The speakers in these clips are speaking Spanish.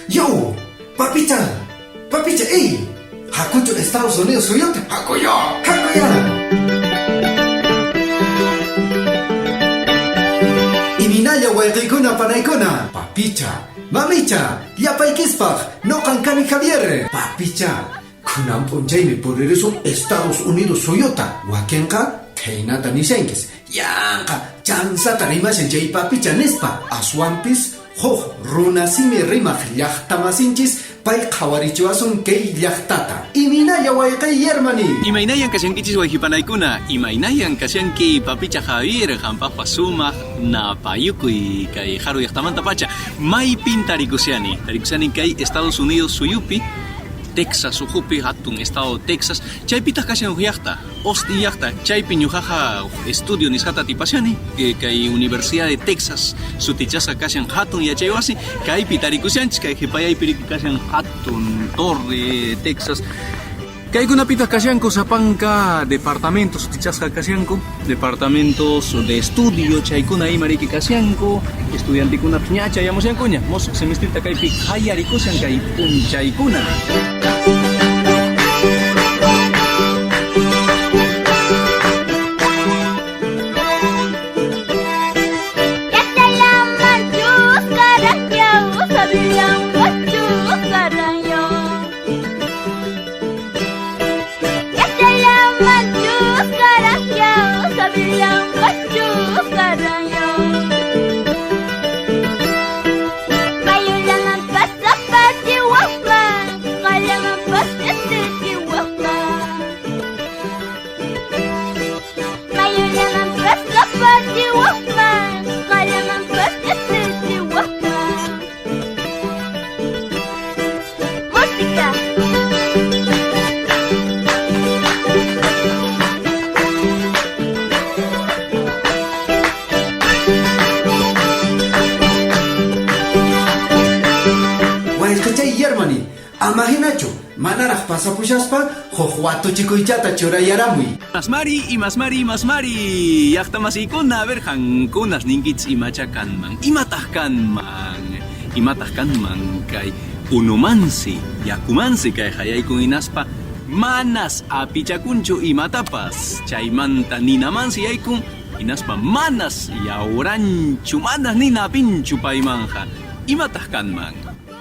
Yo, papita, ey, hakucho Estados Unidos soyote, hakuyo. Iminaya wayqikuna panaykuna, papicha, mamicha, yapaykispaq, noqankani Javier. Papicha, kunan p'unchaymi puririsun Estados Unidos soyota, wakinqa Kainata nishankis, yanqa chansata rimashan chay papicha nispa, aswampis, runasimi rimaq llaqtamasinchis, pay qhawarichiwasun kay llaqtata. Iminaya wayqay yermani. Imaynayan kasyankichis wayqipanaykuna, imaynayan kasyanki papicha Javier, hampaqpa sumaq napayukuy kay haru llaqtamanta pacha, maypin tarikusyani kay Estados Unidos suyupi, Texas, ujupi hatun estado Texas, chaypita kashan llaqta, osti llaqta, chaypi ñuqaqa estudio nisqata tipashani, kay Universidad de Texas, sutichasqa kashan hatun yachaywasi, kaypi tarikusyanchis, kay qhipayaypi kashan hatun torre Texas. Kaykunapita kashanku sapanka departamentos sutichasqa kashanku, departamentos de estudio chaykuna imariki kashanku, estudiantikuna ña chayamusyankuña, mosuq semestrita kaypi qayarikusyan kay punchaykuna. Amahinacho, manaraq pasapushaspa, hojuato chikuychata churayaramuy. Masmari, llaqtamasikuna, a ver, hankunas ninkits imacha kanman, imataq kanman, kay unumansi, yakumansi kay hayaykun inaspa, manas apichakunchu imatapas, chaymanta ninamansi yaykun, inaspa manas yawranchu, manas nina pinchu paymanja, imataq kanman.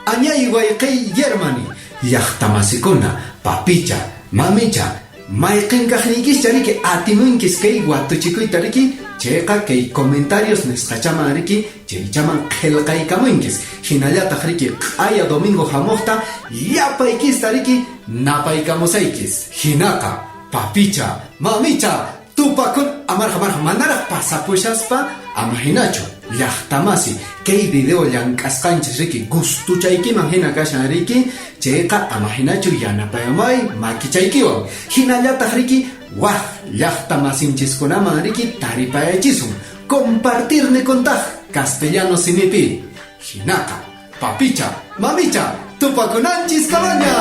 Añay wayqay yermani, llaqtamasikuna, papicha, mamicha, mayqinkaqniykis chariki atimunkis kay watuchikuyta riki, chayqa kay comentarios nisqachaman riki, chaychaman qillqaykamunkis, hinallataq riki q'aya domingo hamuqta, yapaykista riki, napaykamusaykis, hinaqa, papicha, mamicha, tupakun amarqa manaraq pasapushaspa, amahinachu, llaqtamasi, kay video llank'asqanchis riki, gustuchaykiman hina kashan riki, chayqa amahinachu yanapayamay makichaykiwan, hinallataq riki, waq llaqtamasinchikunaman riki taripayachisun, compartirne kontaq castellano simipi, hinaqa, papicha, mamicha, tupakunanchis kabaña.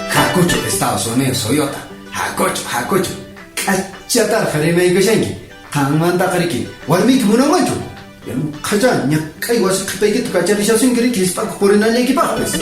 Hakucho Estados Unidos soyota, hakucho. Kachata harimay kashanki, qanmanta qariki, warmiki munanmanchu. Qhacha ñaqay wasi qhipaykita kacharishasunki riki hisp'akuq purinallaykipaqpis.